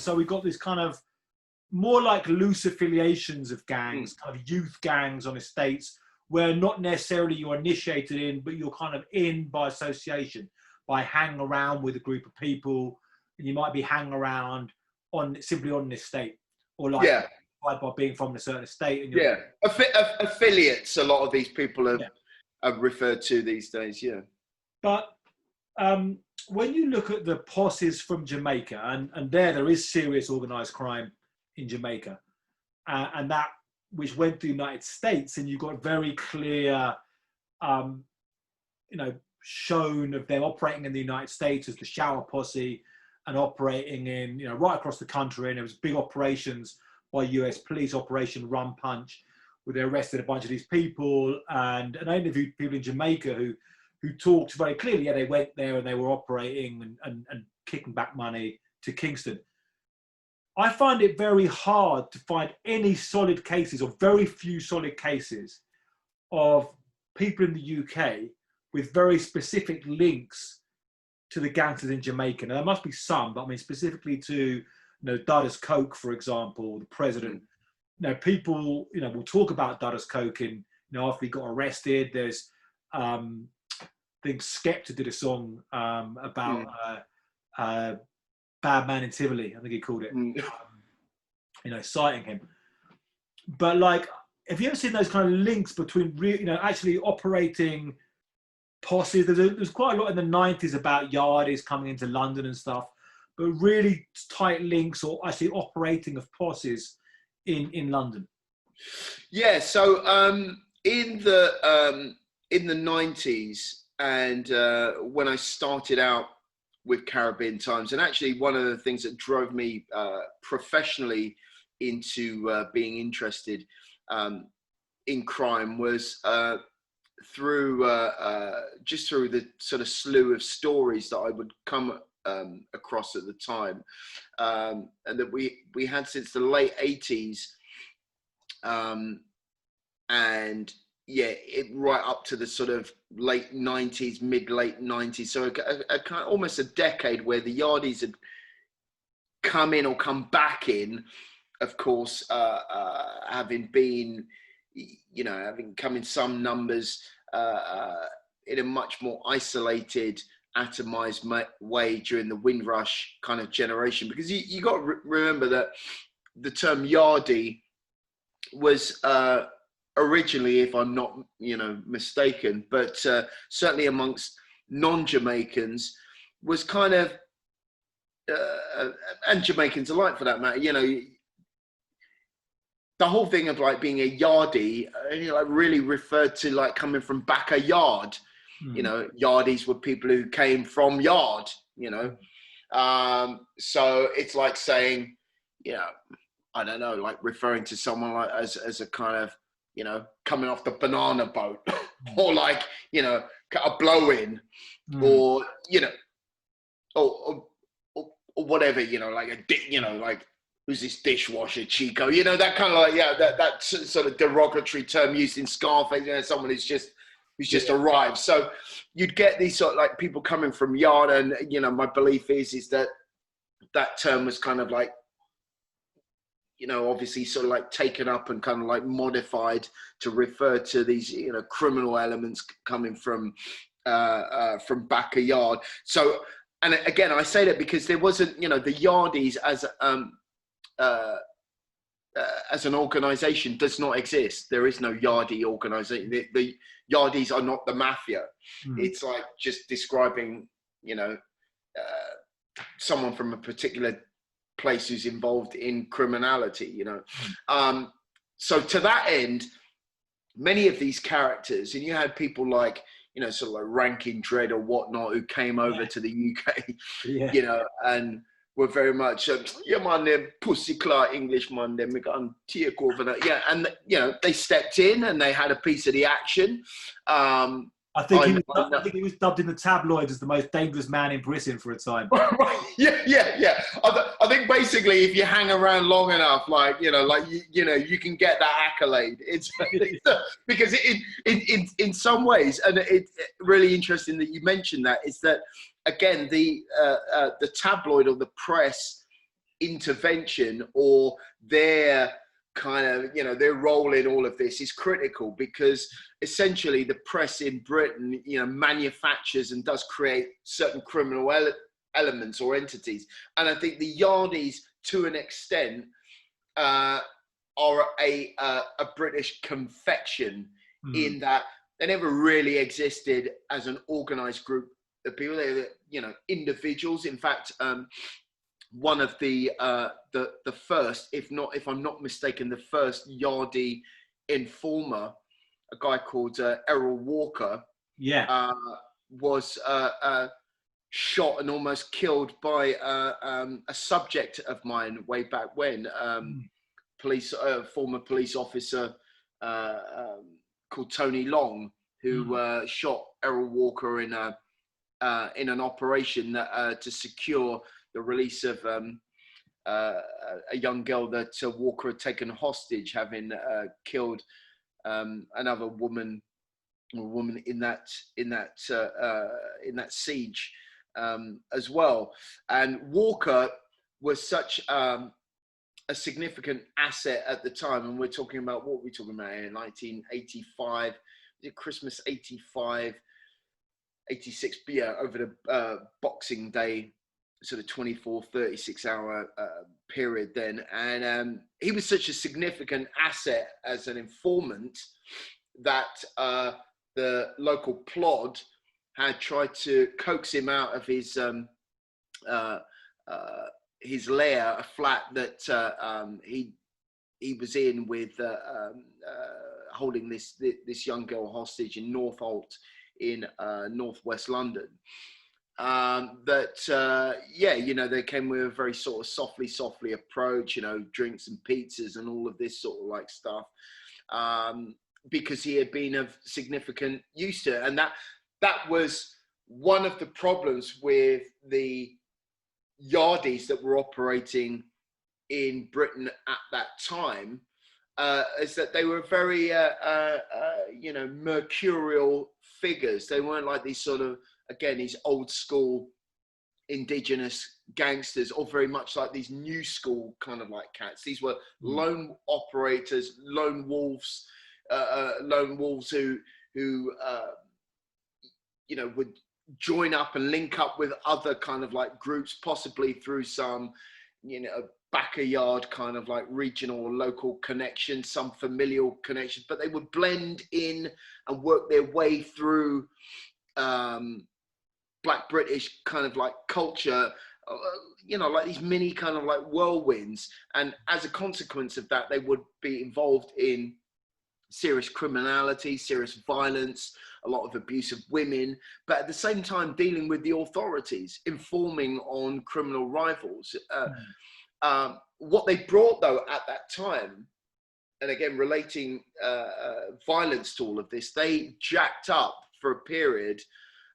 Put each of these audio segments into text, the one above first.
So we've got this kind of more like loose affiliations of gangs, kind of youth gangs on estates, where not necessarily you're initiated in, but you're kind of in by association, by hanging around with a group of people, and you might be hanging around simply on an estate, or like by being from a certain estate. And affiliates. A lot of these people are referred to these days. Yeah, but when you look at the posses from Jamaica, and there is serious organised crime in Jamaica, and that which went to the United States, and you've got very clear, shown of them operating in the United States as the shower posse and operating in, right across the country. And there was big operations by US police, Operation Rum Punch, where they arrested a bunch of these people. And I interviewed people in Jamaica who talked very clearly, they went there and they were operating and kicking back money to Kingston. I find it very hard to find any solid cases, or very few solid cases, of people in the UK with very specific links to the gangsters in Jamaica. Now, there must be some, but I mean specifically to, Dudda's Coke, for example, the president. People, will talk about Dudda's Coke after he got arrested. There's, I think Skepta did a song about Bad Man in Tivoli, I think he called it, citing him. But have you ever seen those kind of links between, actually operating posses? There's quite a lot in the 90s about Yardies coming into London and stuff, but really tight links, or actually operating of posses in London. Yeah, so in the 90s, and when I started out with Caribbean Times, and actually one of the things that drove me professionally into being interested in crime was through the sort of slew of stories that I would come across at the time, and that we had since the late 80s, and right up to the sort of late 90s, mid-late 90s. So a kind of almost a decade where the Yardies had come in or come back in, of course, having been, having come in some numbers in a much more isolated, atomized way during the Windrush kind of generation. Because you got to remember that the term Yardie was originally, if I'm not mistaken, but certainly amongst non-Jamaicans, was kind of and Jamaicans alike for that matter, the whole thing of being a Yardie really referred to coming from back a yard. Yardies were people who came from yard, so it's like saying, I don't know, referring to someone as a kind of, coming off the banana boat, or a blow-in, or or whatever, who's this dishwasher Chico, that kind of that sort of derogatory term used in Scarface, someone who's just arrived. So you'd get these sort of people coming from yard, and my belief is that term was kind of obviously sort of taken up and kind of modified to refer to these, criminal elements coming from back a yard. So, and again, I say that because there wasn't, the Yardies as an organization does not exist. There is no Yardie organization. The Yardies are not the mafia. It's just describing, someone from a particular place who's involved in criminality, so to that end, many of these characters, and you had people sort of Rankin Dread or whatnot, who came over to the UK, and were very much man, them pussy claw English man, them we got take over that, and they stepped in and they had a piece of the action. I think he was dubbed in the tabloids as the most dangerous man in Britain for a time. Yeah. I think basically, if you hang around long enough, you can get that accolade. It's because in some ways, and it's really interesting that you mentioned that, is that again the tabloid or the press intervention or their kind of, you know, their role in all of this is critical, because essentially the press in Britain, you know, manufactures and does create certain criminal elements or entities. And I think the Yardies, to an extent, are a British confection, in that they never really existed as an organized group of people. They were, you know, individuals. In fact, one of the first, if I'm not mistaken, the first Yardie informer, a guy called Errol Walker, was shot and almost killed by a subject of mine way back when. Former police officer called Tony Long, who shot Errol Walker in an operation that, to secure the release of a young girl that Walker had taken hostage, having killed another woman in that siege as well. And Walker was such a significant asset at the time, and we're talking about, what we're talking about in 1985, Christmas 85, 86, yeah, over the Boxing Day, sort of 24, 36 hour period then. And he was such a significant asset as an informant that the local plod had tried to coax him out of his lair, a flat that he was in, with holding this young girl hostage in Northolt in northwest London. Yeah, you know, they came with a very sort of softly approach, you know, drinks and pizzas and all of this sort of like stuff, because he had been of significant use to it. And that was one of the problems with the Yardies that were operating in Britain at that time, is that they were very, you know, mercurial figures. They weren't like these sort of, again, these old school indigenous gangsters, or very much like these new school kind of like cats. These were lone operators, lone wolves who you know, would join up and link up with other kind of like groups, possibly through some, you know, backyard kind of like regional or local connections, some familial connections, but they would blend in and work their way through Black British kind of like culture, you know, like these mini kind of like whirlwinds. And as a consequence of that, they would be involved in serious criminality, serious violence, a lot of abuse of women, but at the same time dealing with the authorities, informing on criminal rivals. What they brought, though, at that time, and again, relating violence to all of this, they jacked up for a period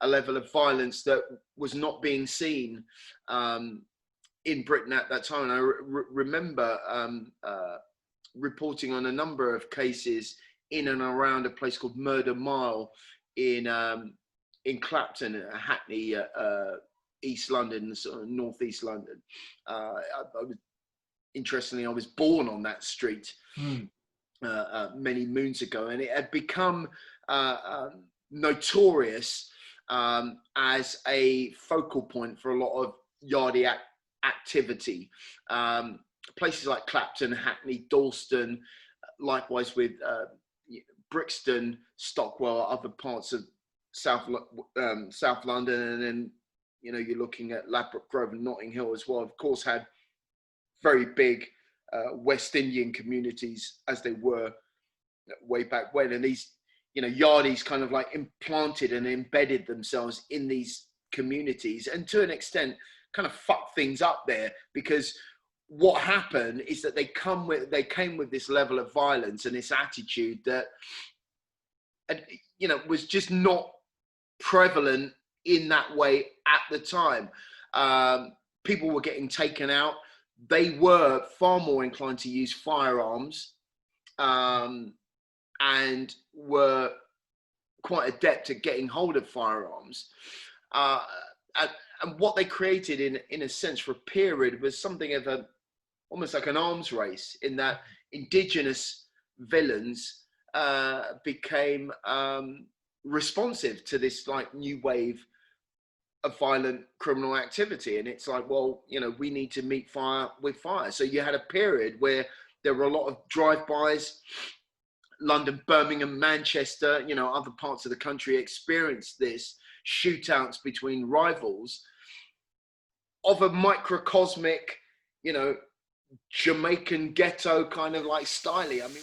a level of violence that was not being seen in Britain at that time. And I remember reporting on a number of cases in and around a place called Murder Mile in Clapton, Hackney, East London, sort of northeast London. Interestingly, I was born on that street many moons ago, and it had become notorious as a focal point for a lot of Yardie activity. Places like Clapton, Hackney, Dalston, likewise with Brixton, Stockwell, other parts of South London, and then, you know, you're looking at Ladbroke Grove and Notting Hill as well. Of course, had very big West Indian communities, as they were way back when. And these, you know, Yardies kind of like implanted and embedded themselves in these communities, and to an extent kind of fucked things up there, because what happened is that they came with this level of violence and this attitude that, you know, was just not prevalent in that way at the time. People were getting taken out. They were far more inclined to use firearms, and were quite adept at getting hold of firearms. And what they created in a sense for a period was something of almost like an arms race, in that indigenous villains became responsive to this like new wave of violent criminal activity. And it's like, well, you know, we need to meet fire with fire. So you had a period where there were a lot of drive-bys. London, Birmingham, Manchester, you know, other parts of the country experienced this, shootouts between rivals of a microcosmic, you know, Jamaican ghetto kind of like style. I mean,